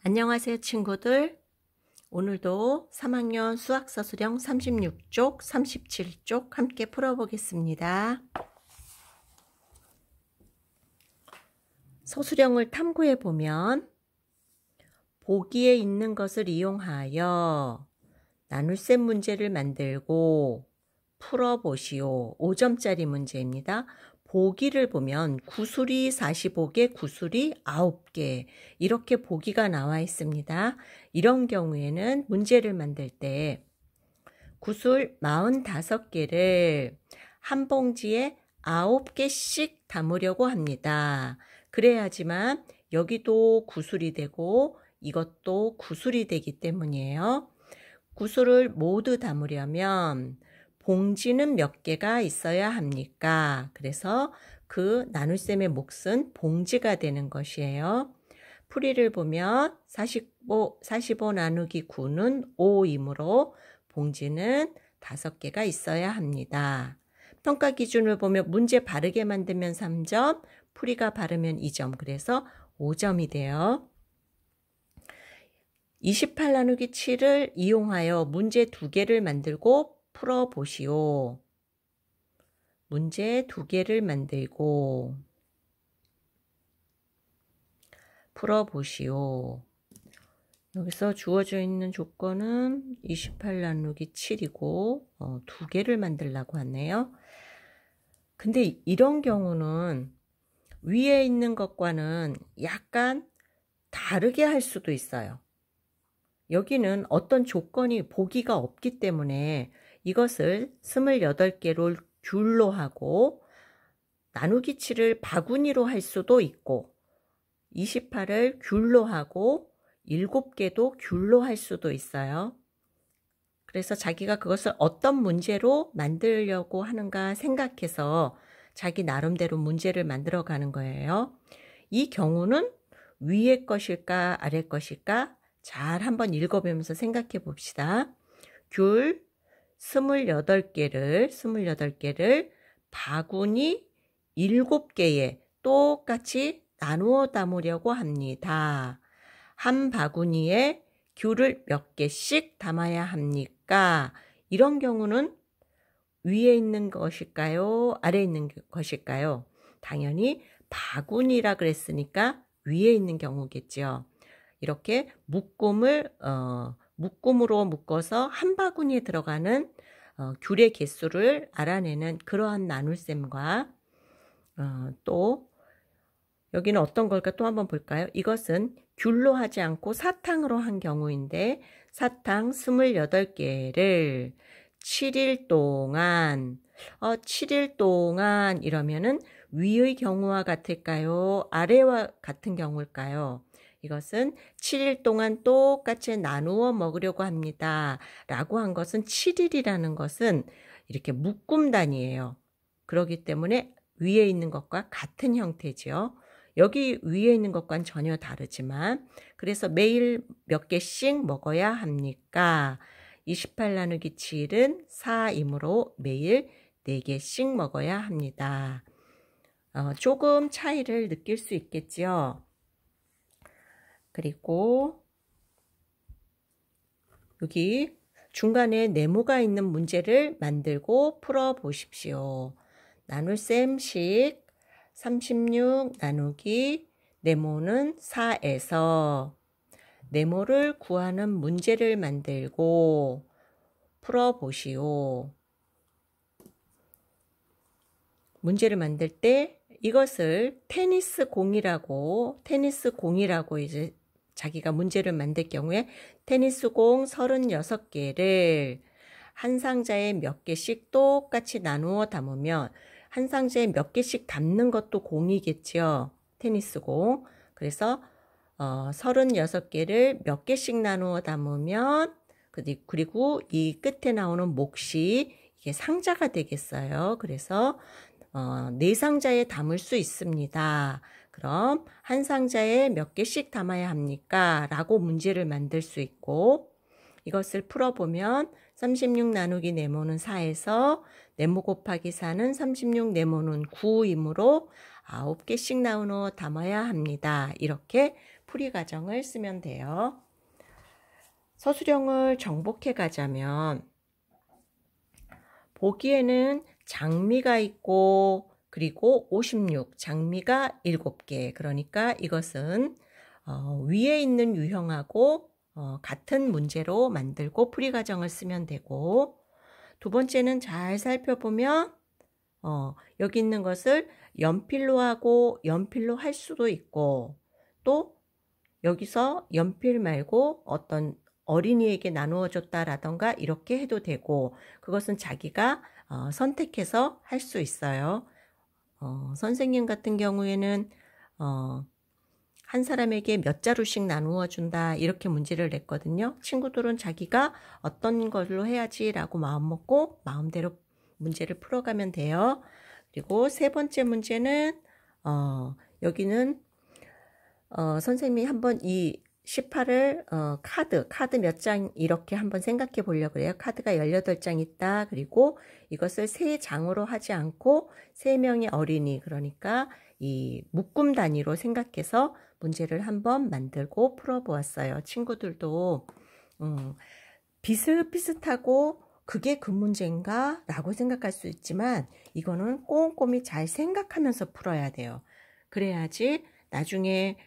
안녕하세요 친구들. 오늘도 3학년 수학서술형 36쪽, 37쪽 함께 풀어보겠습니다. 서술형을 탐구해 보면 보기에 있는 것을 이용하여 나눗셈 문제를 만들고 풀어보시오. 5점짜리 문제입니다. 보기를 보면 구술이 45개, 구술이 9개 이렇게 보기가 나와 있습니다. 이런 경우에는 문제를 만들 때 구술 45개를 한 봉지에 9개씩 담으려고 합니다. 그래야지만 여기도 구술이 되고 이것도 구술이 되기 때문이에요. 구술을 모두 담으려면 봉지는 몇 개가 있어야 합니까? 그래서 그 나눗셈의 몫은 봉지가 되는 것이에요. 풀이를 보면 45 나누기 9는 5이므로 봉지는 5개가 있어야 합니다. 평가 기준을 보면 문제 바르게 만들면 3점, 풀이가 바르면 2점, 그래서 5점이 돼요. 28 나누기 7을 이용하여 문제 2개를 만들고 풀어보시오. 문제 2개를 만들고 풀어보시오. 여기서 주어져 있는 조건은 28 나누기 7이고 2개를 만들려고 하네요. 근데 이런 경우는 위에 있는 것과는 약간 다르게 할 수도 있어요. 여기는 어떤 조건이 보기가 없기 때문에 이것을 28개로 귤로 하고 나누기 7을 바구니로 할 수도 있고 28을 귤로 하고 7개도 귤로 할 수도 있어요. 그래서 자기가 그것을 어떤 문제로 만들려고 하는가 생각해서 자기 나름대로 문제를 만들어 가는 거예요. 이 경우는 위에 것일까 아래 것일까 잘 한번 읽어보면서 생각해 봅시다. 귤 28개를 바구니 7개에 똑같이 나누어 담으려고 합니다. 한 바구니에 귤을 몇 개씩 담아야 합니까? 이런 경우는 위에 있는 것일까요? 아래에 있는 것일까요? 당연히 바구니라 그랬으니까 위에 있는 경우겠죠. 이렇게 묶음으로 묶어서 한 바구니에 들어가는 귤의 개수를 알아내는 그러한 나눗셈과 또 여기는 어떤 걸까 또 한번 볼까요? 이것은 귤로 하지 않고 사탕으로 한 경우인데 사탕 28개를 7일 동안 7일 동안 이러면은 위의 경우와 같을까요? 아래와 같은 경우일까요? 이것은 7일 동안 똑같이 나누어 먹으려고 합니다. 라고 한 것은 7일이라는 것은 이렇게 묶음 단위예요. 그렇기 때문에 위에 있는 것과 같은 형태죠. 여기 위에 있는 것과는 전혀 다르지만 그래서 매일 몇 개씩 먹어야 합니까? 28 나누기 7은 4이므로 매일 4개씩 먹어야 합니다. 조금 차이를 느낄 수 있겠죠. 그리고 여기 중간에 네모가 있는 문제를 만들고 풀어 보십시오. 나눗셈식 36 나누기 네모는 4에서 네모를 구하는 문제를 만들고 풀어 보시오. 문제를 만들 때 이것을 테니스 공이라고 이제 자기가 문제를 만들 경우에 테니스 공 36개를 한 상자에 몇 개씩 똑같이 나누어 담으면 한 상자에 몇 개씩 담는 것도 공이겠죠. 테니스 공. 그래서 36개를 몇 개씩 나누어 담으면 그리고 이 끝에 나오는 몫이 이게 상자가 되겠어요. 그래서 4상자에 담을 수 있습니다. 그럼 한 상자에 몇 개씩 담아야 합니까? 라고 문제를 만들 수 있고 이것을 풀어보면 36 나누기 네모는 4에서 네모 곱하기 4는 36 네모는 9이므로 9개씩 나누어 담아야 합니다. 이렇게 풀이 과정을 쓰면 돼요. 서술형을 정복해 가자면 보기에는 장미가 있고 그리고 56, 장미가 7개. 그러니까 이것은 위에 있는 유형하고 같은 문제로 만들고 풀이 과정을 쓰면 되고, 두 번째는 잘 살펴보면 여기 있는 것을 연필로 하고 연필로 할 수도 있고, 또 여기서 연필 말고 어떤 어린이에게 나누어 줬다라던가 이렇게 해도 되고, 그것은 자기가 선택해서 할 수 있어요. 선생님 같은 경우에는 한 사람에게 몇 자루씩 나누어 준다 이렇게 문제를 냈거든요. 친구들은 자기가 어떤 걸로 해야지 라고 마음 먹고 마음대로 문제를 풀어가면 돼요. 그리고 세 번째 문제는 여기는 선생님이 한번 이 18을 카드 몇 장 이렇게 한번 생각해 보려고 그래요. 카드가 18장 있다. 그리고 이것을 3장으로 하지 않고 3명의 어린이, 그러니까 이 묶음 단위로 생각해서 문제를 한번 만들고 풀어 보았어요. 친구들도 비슷비슷하고 그게 그 문제인가 라고 생각할 수 있지만 이거는 꼼꼼히 잘 생각하면서 풀어야 돼요. 그래야지 나중에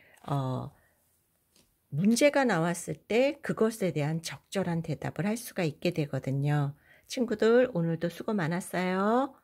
문제가 나왔을 때 그것에 대한 적절한 대답을 할 수가 있게 되거든요. 친구들 오늘도 수고 많았어요.